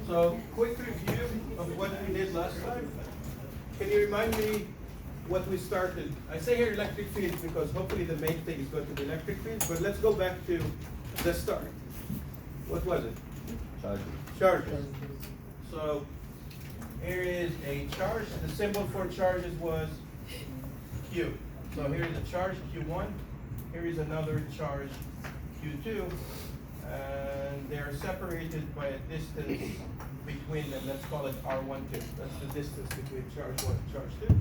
So, quick review of what we did last time. Can you remind me what we started? I say here electric fields because hopefully the main thing is going to be electric fields, but let's go back to the start. What was it? Charges. Charges. So, here is a charge. The symbol for charges was Q. So here is a charge, Q1. Here is another charge, Q2. And they're separated by a distance between them. Let's call it R12. That's the distance between charge 1 and charge 2.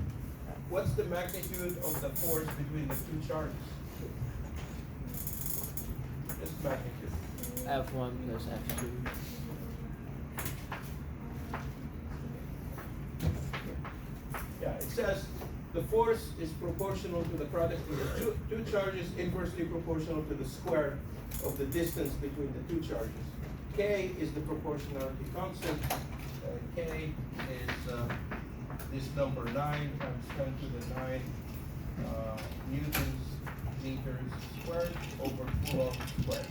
What's the magnitude of the force between the two charges? Just magnitude. F1 plus F2. Yeah, it says the force is proportional to the product of the two charges, inversely proportional to the square of the distance between the two charges. K is the proportionality constant. K is this number 9 times 10 to the 9 newtons meters squared over Coulomb squared.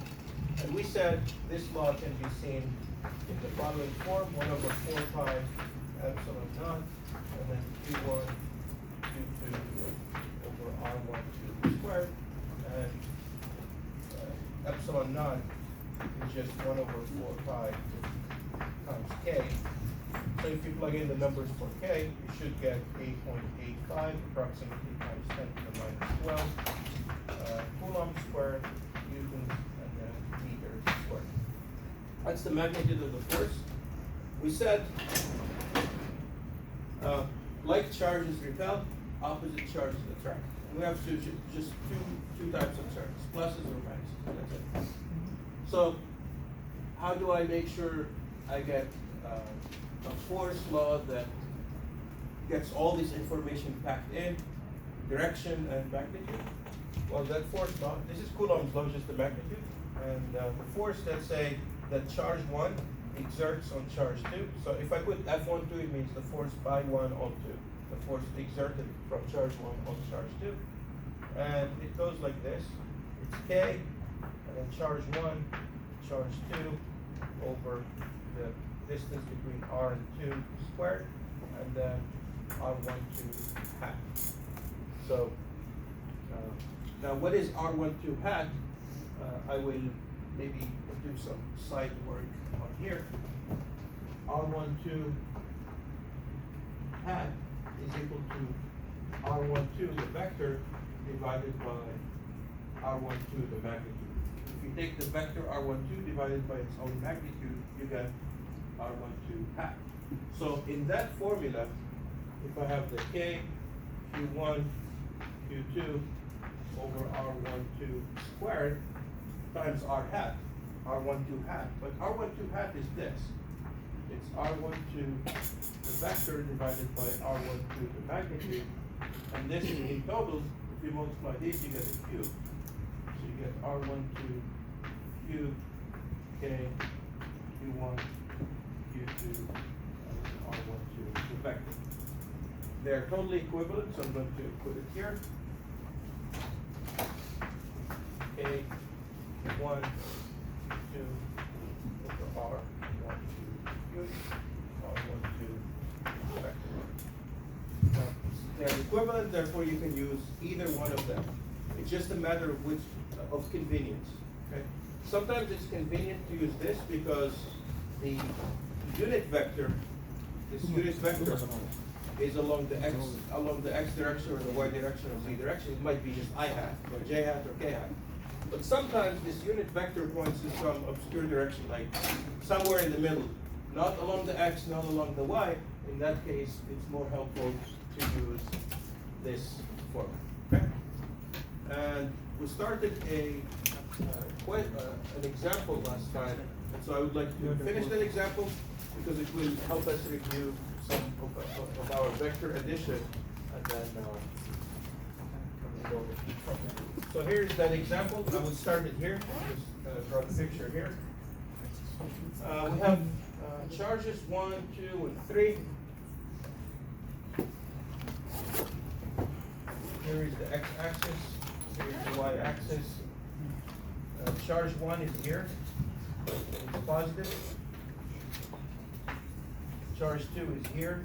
And we said this law can be seen in the following form: 1 over 4 pi epsilon naught, and then Q1, Q2 over R12 squared, and epsilon naught is just 1 over 4 pi times K. So if you plug in the numbers for K, you should get 8.85 approximately times 10 to the minus 12 Coulomb squared, newtons, and then meters squared. That's the magnitude of the force. We said like charges repel, opposite charges attract. We have just two types of charges, pluses or minuses. That's it. So how do I make sure I get a force law that gets all this information packed in, direction and magnitude? Well, that force law, this is Coulomb's law, just the magnitude. And the force, let's say that charge 1 exerts on charge 2. So if I put F12, it means the force by 1 on 2. The force exerted from charge 1 on charge 2. And it goes like this. It's K, and then charge 1, charge 2, over the distance between R and 2 squared, and then R12 hat. So now what is R12 hat? I will maybe do some side work on here. R12 hat is equal to R12, the vector, divided by R12, the magnitude. If you take the vector R12 divided by its own magnitude, you get R12 hat. So in that formula, if I have the K, Q1, Q2 over R12 squared times R hat, R12 hat. But R12 hat is this. It's R12, the vector, divided by R12, the magnitude. And this in total, if you multiply these, you get a cube. So you get R12 cube, K, Q1, Q2, and R12, the vector. They're totally equivalent, so I'm going to put it here. K, 1, 2, over R, 1, 2, cube, R, 1, 2, vector. Now, they're equivalent, therefore you can use either one of them. It's just a matter of which, of convenience. Okay? Sometimes it's convenient to use this because the unit vector, this unit vector is along the x direction or the y direction or z direction. It might be just I hat or j hat or k hat. But sometimes this unit vector points in some obscure direction, like somewhere in the middle, not along the x, not along the y. In that case, it's more helpful to use this formula. Okay? And we started an example last time, and so I would like to finish that example because it will help us review some of our vector addition, and then go from there. So here's that example. I will start it here. Just draw the picture here. We have charges 1, 2, and 3. Here is the x-axis. Here is the y-axis. Charge 1 is here. It's positive. charge 2 is here,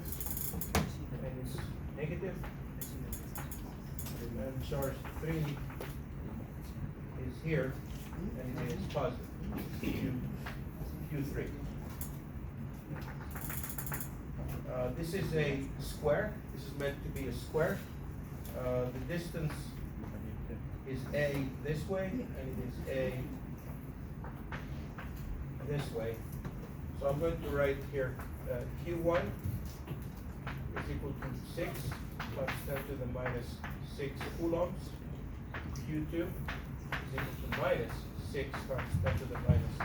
and it's negative, and charge 3 is here, and it is positive, Q3. This is a square. This is meant to be a square. The distance is A this way, and it is A this way. So I'm going to write here Q1 is equal to 6 plus 10 to the minus 6 coulombs. Q2 is equal to minus 6 times 10 to the minus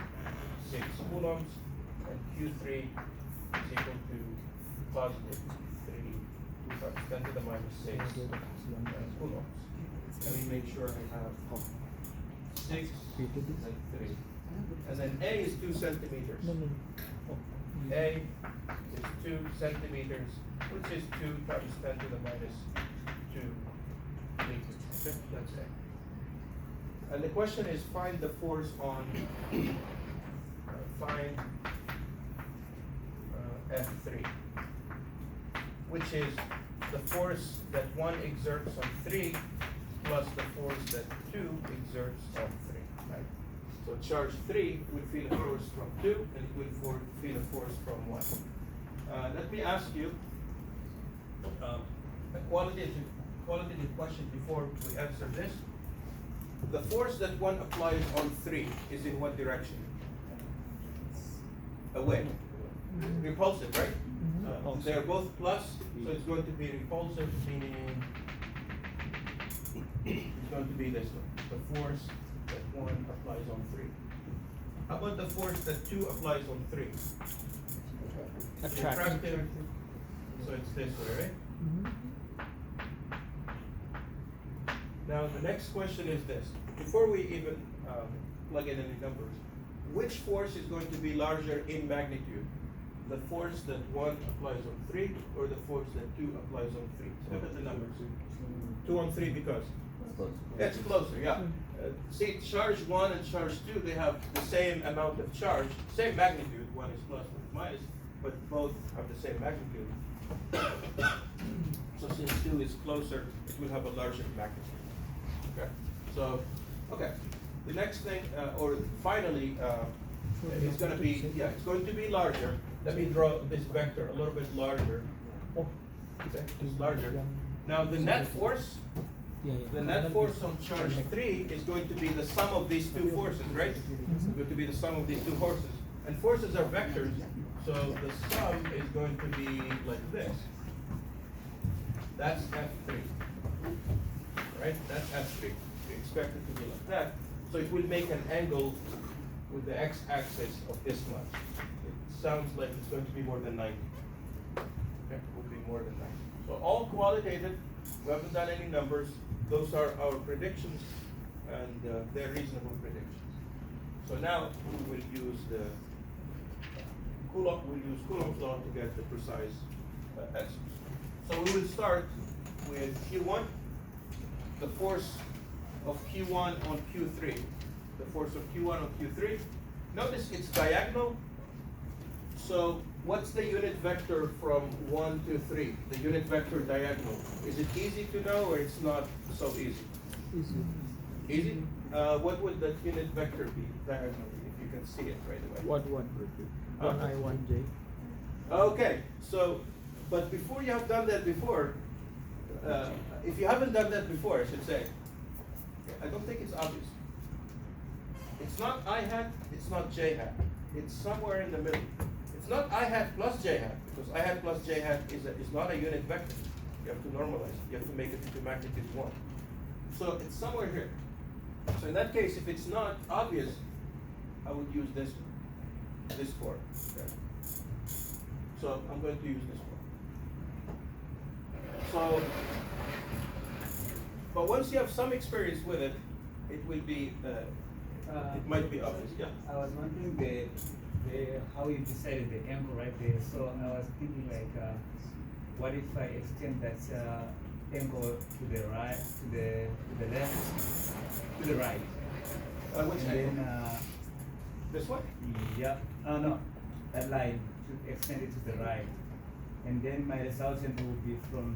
6 coulombs. And Q3 is equal to positive 3 times 10 to the minus 6 coulombs. Let me make sure I have 6 and 3. And then A is 2 centimeters. A is 2 centimeters, which is 2 times 10 to the minus 2 meters. Okay, that's A. And the question is find the force on, F3, which is the force that 1 exerts on 3 plus the force that 2 exerts on 3, right? So charge 3 will feel a force from 2, and it will feel a force from 1. Let me ask you a qualitative question before we answer this. The force that 1 applies on 3 is in what direction? Away. Repulsive, right? They're both plus, so it's going to be repulsive, meaning it's going to be this one, the force that 1 applies on 3. How about the force that 2 applies on 3? Attractive. So it's this way, right? Now the next question is this. Before we even plug in any numbers, which force is going to be larger in magnitude? The force that 1 applies on 3 or the force that 2 applies on 3? Look at the numbers. 2 on 3 because? It's closer, yeah. See, charge 1 and charge 2, they have the same amount of charge, same magnitude, 1 is plus, 1 is minus, but both have the same magnitude. So since 2 is closer, it will have a larger magnitude. Okay, so, okay. The next thing, or finally, it's going to be, it's going to be larger. Let me draw this vector a little bit larger. Okay, it's larger. Now the net force, the net force on charge 3 is going to be the sum of these two forces, right? It's going to be the sum of these two forces. And forces are vectors, so the sum is going to be like this. That's F3, right? That's F3. We expect it to be like that. So it will make an angle with the x-axis of this much. It sounds like it's going to be more than 90. Okay, it will be more than 90. So all qualitative, we haven't done any numbers. Those are our predictions, and they're reasonable predictions. So now we will use the Coulomb's law to get the precise answers. So we will start with Q1, the force of Q1 on Q3. The force of Q1 on Q3. Notice it's diagonal. So what's the unit vector from 1 to 3? The unit vector diagonal. Is it easy to know or it's not so easy? Easy. Easy? What would that unit vector be diagonally if you can see it right away? 1 I 1 J. Okay, so, but before you have done that before, if you haven't done that before, I should say, I don't think it's obvious. It's not I hat, it's not J hat. It's somewhere in the middle. It's not I hat plus J hat, because I hat plus J hat is not a unit vector. You have to normalize it. You have to make it into magnitude 1. So it's somewhere here. So in that case, if it's not obvious, I would use this form. Okay. So I'm going to use this form. So, but once you have some experience with it, it will be, it might be obvious. Yeah. I was wondering how you decided the angle right there. So I was thinking like, what if I extend that angle to the right, to the left, to the right? Which and angle? then This one? yeah, no, that line to extend it to the right. and then my resultant will be from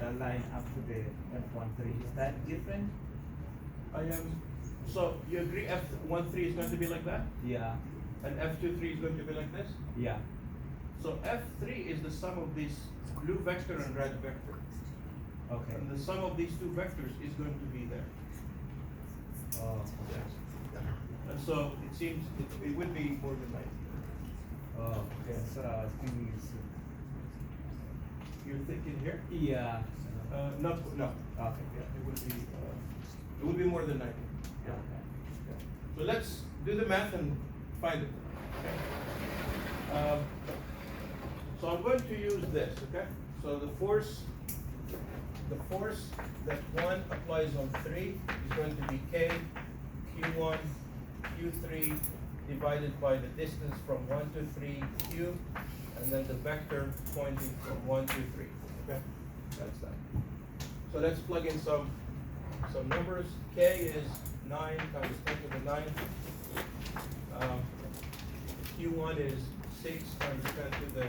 that line up to the F13. Is that different? So you agree F13 is going to be like that? Yeah. And F23 is going to be like this? Yeah. So F3 is the sum of this blue vector and red vector. Okay. And the sum of these two vectors is going to be there. Oh. And so it seems it would be more than 90. Oh. Okay. So I was thinking it's. You're thinking here? Yeah. No. Okay. Yeah, it would be more than 90. Yeah. So let's do the math and find it. Okay? So I'm going to use this, okay? So the force that 1 applies on 3 is going to be K, Q1, Q3 divided by the distance from 1 to 3, Q, and then the vector pointing from 1 to 3, okay? That's that. So let's plug in some numbers. K is 9 times 10 to the 9. Q1 is 6 times 10 to the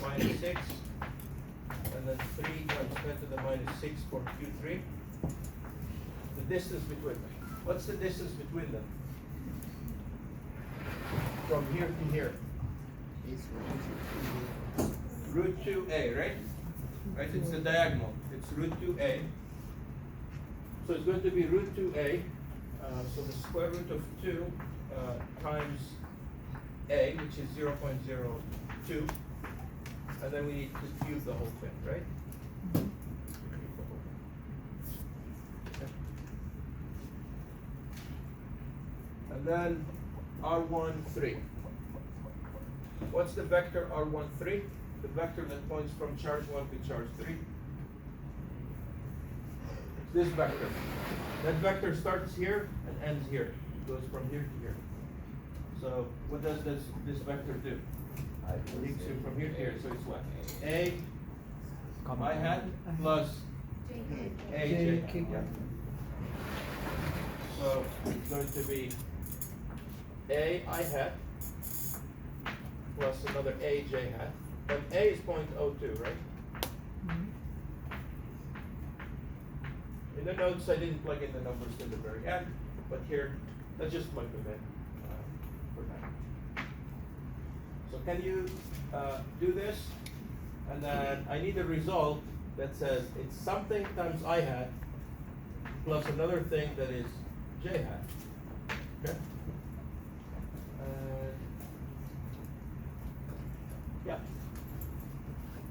minus 6. And then 3 times 10 to the minus 6 for Q3. The distance between them. What's the distance between them? From here to here. Root 2a, right? Right, it's the diagonal. It's root 2a. So it's going to be root 2a. So the square root of 2 times a, which is 0.02. And then we need to cube the whole thing, right? Okay. And then R13. What's the vector R13? The vector that points from charge 1 to charge 3. It's this vector. That vector starts here and ends here. It goes from here to here. So what does this vector do? It leads you from here to here, so it's what? A I hat plus AJ. Yeah. So it's going to be A I hat plus another AJ hat. But A is 0.02, right? In the notes, I didn't plug in the numbers till the very end, but here, let's just plug them in for now. So can you do this? And then I need a result that says it's something times I hat plus another thing that is J hat. Okay? Yeah.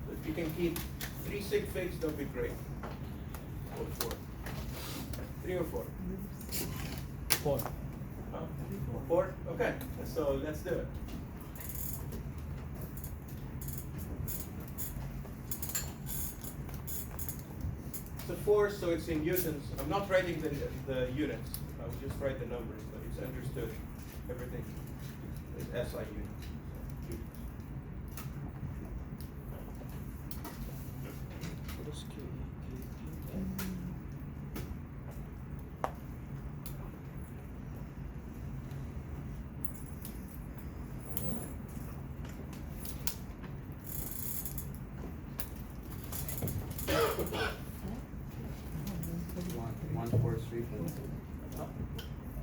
So if you can keep 3 sig figs, that'll be great. Or 4. 3 or 4? 4. 4? Okay, so let's do it. It's a force, so it's in newtons. I'm not writing the units. I will just write the numbers, but it's understood. Everything is SI units.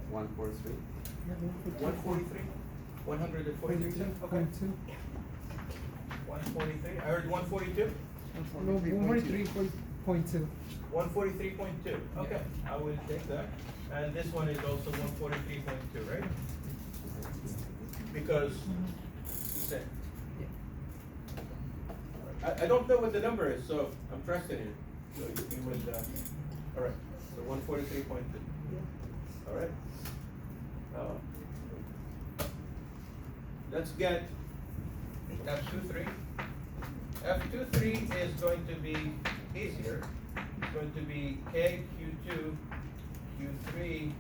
One four three. 143. 143? 143? Okay. 143? I heard 142? No, 143.2. 143.2. Okay, I will take that. And this one is also 143.2, right? Because you said. I don't know what the number is, so I'm trusting you. So you would, all right, so 143.2. All right. Let's get F23. F23 is going to be easier. It's going to be K, Q2, Q3,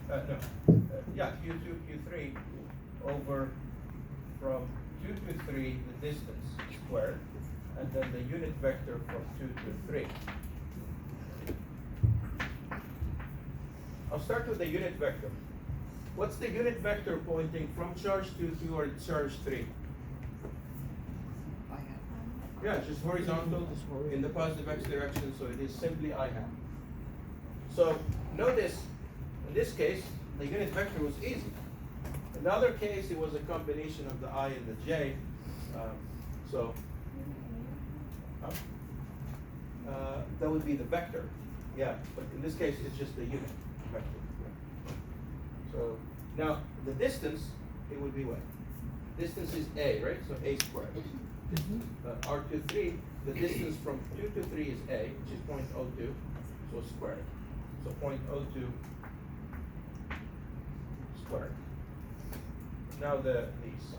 Q2, Q3 over from 2 to 3, the distance squared, and then the unit vector from 2 to 3. I'll start with the unit vector. What's the unit vector pointing from charge 2 toward charge 3? Yeah, it's just horizontal in the positive x direction, so it is simply I hat. So notice, in this case, the unit vector was easy. In the other case, it was a combination of the I and the j. So that would be the vector. Yeah, but in this case, it's just the unit vector. So now the distance, it would be what? Distance is a, right? So a squared. R23, the distance from 2 to 3 is a, which is 0.02, so squared. So 0.02 squared. Now these, so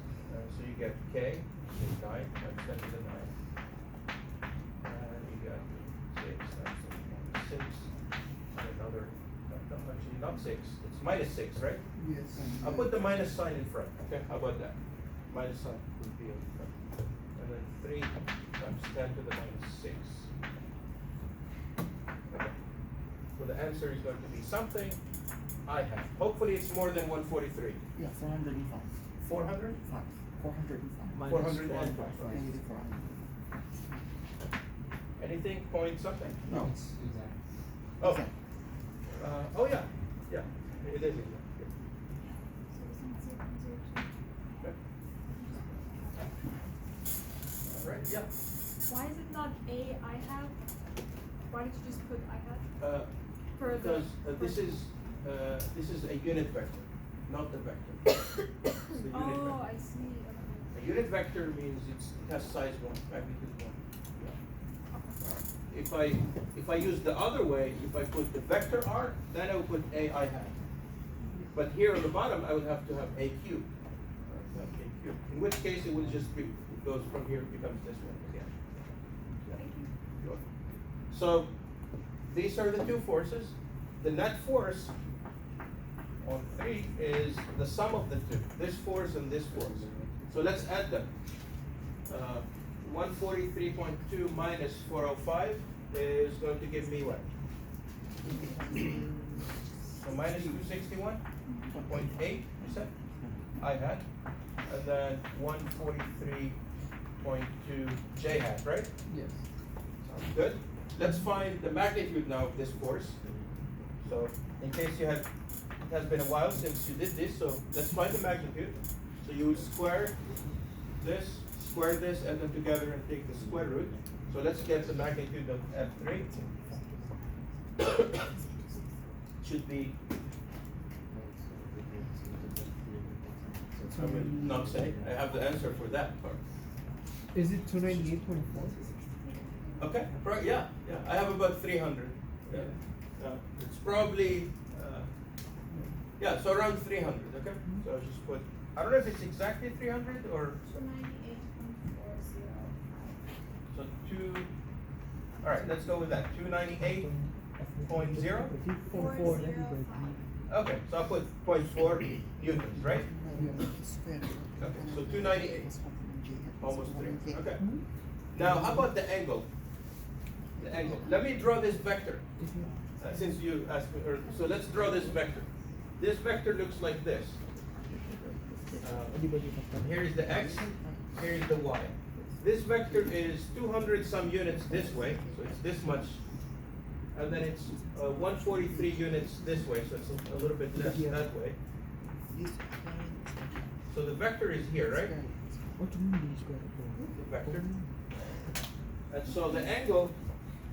you get k, which is 9 times 10 to the 9. And you got 6 times 6, and another, no, actually not 6, it's minus 6, right? Yes. I'll put the minus sign in front, okay? How about that? Minus sign would be in front. And then 3 times 10 to the minus 6. Okay. So the answer is going to be something I have. Hopefully it's more than 143. Yeah, 405. 400? 405. 405. Negative 400. Anything point something? No. Oh. Exact. Oh yeah. Yeah. It is exact. Yeah. Okay. All right. Yeah. Why is it not A I have? Why did you just put I have? For the- Because this is a unit vector, not the vector. It's the unit Oh, vector. I see. Okay. A unit vector means it has size 1, magnitude 1. Yeah. If I use the other way, if I put the vector r, then I would put a I hat. But here on the bottom, I would have to have a cube. In which case, it will just be, it goes from here, becomes this one again. Yeah. Sure. So these are the two forces. The net force on 3 is the sum of the two, this force and this force. So let's add them. 143.2 minus 405 is going to give me what? So minus 261.8, you said? I had. And then 143.2 J hat, right? Yes. Sounds good. Let's find the magnitude now of this force. So in case you had, it has been a while since you did this, so let's find the magnitude. So you would square this, add them together and take the square root. So let's get the magnitude of F3. Should be, I will not say, I have the answer for that part. Is it 298.4? Okay, yeah, I have about 300. Yeah. It's probably, yeah, so around 300, okay? So I'll just put, I don't know if it's exactly 300 or, 298.405. so 2, all right, let's go with that, 298.0. 405. Okay, so I'll put 0.4 newtons, right? Square. Okay, so 298, almost 3, okay. Now, how about the angle? The angle, let me draw this vector. Since you asked me, so let's draw this vector. This vector looks like this. Here is the x, here is the y. This vector is 200 some units this way, so it's this much. And then it's 143 units this way, so it's a little bit less that way. So the vector is here, right? The vector. And so the angle,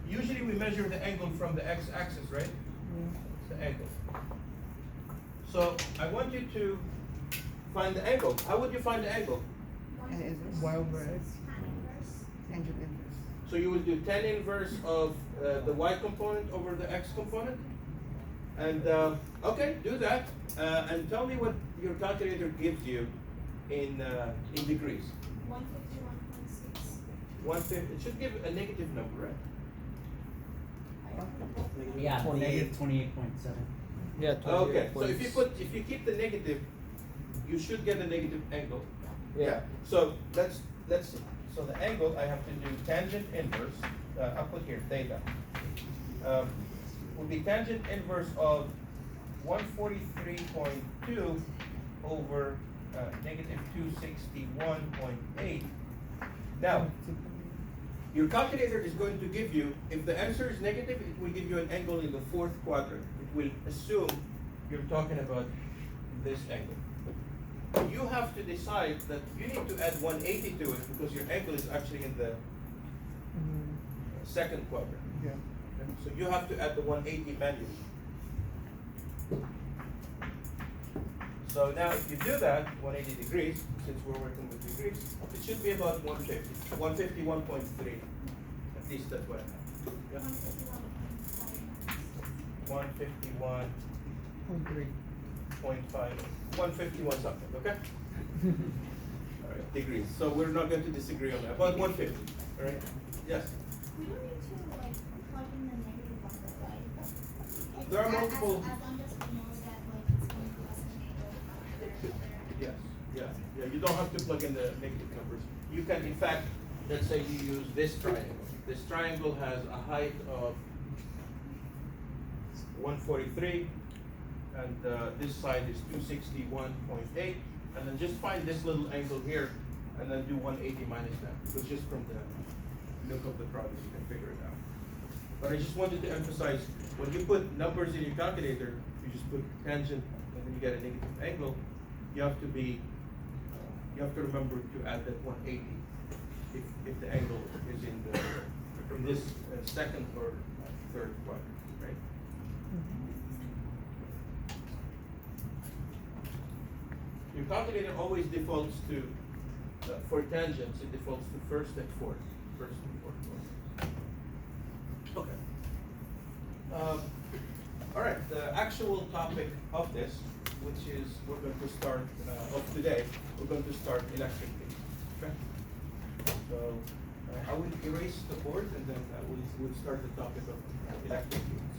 usually we measure the angle from the x-axis, right? It's the angle. So I want you to find the angle. How would you find the angle? Y over X. Tangent inverse. So you will do tan inverse of the y component over the x component? And okay, do that. And tell me what your calculator gives you in degrees. 151.6. 150, it should give a negative number, right? Yeah, negative 28.7. Yeah. Okay, so if you keep the negative, you should get a negative angle. Yeah. So let's see. So the angle, I have to do tangent inverse. I'll put here theta. Will be tangent inverse of 143.2 over negative 261.8. Now, Your calculator is going to give you, if the answer is negative, it will give you an angle in the fourth quadrant. It will assume you're talking about this angle. You have to decide that you need to add 180 to it because your angle is actually in the second quadrant. Yeah. So you have to add the 180 manually. So now if you do that, 180 degrees, since we're working with degrees, it should be about 150, 151.3. At least that's what I have. Yeah. 151.5, 151 something, okay? All right, degrees. So we're not going to disagree on that. About 150, all right? Yes? We don't need to like plug in the negative number, right? There are multiple. As long as we know that like it's going to us an angle Yes, yeah. You don't have to plug in the negative numbers. You can, in fact, let's say you use this triangle. This triangle has a height of 143, and this side is 261.8, and then just find this little angle here, and then do 180 minus that. So just from the look of the problem, you can figure it out. But I just wanted to emphasize, when you put numbers in your calculator, you just put tangent, and then you get a negative angle. You have to be, you have to remember to add that 180 if the angle is in this second or third quadrant, right? Your calculator always defaults to, for tangents, it defaults to first and fourth quadrant. Okay. All right, the actual topic of this, which is we're going to start, of today, we're going to start electric fields, okay? So I will erase the board and then we'll start the topic of electric fields.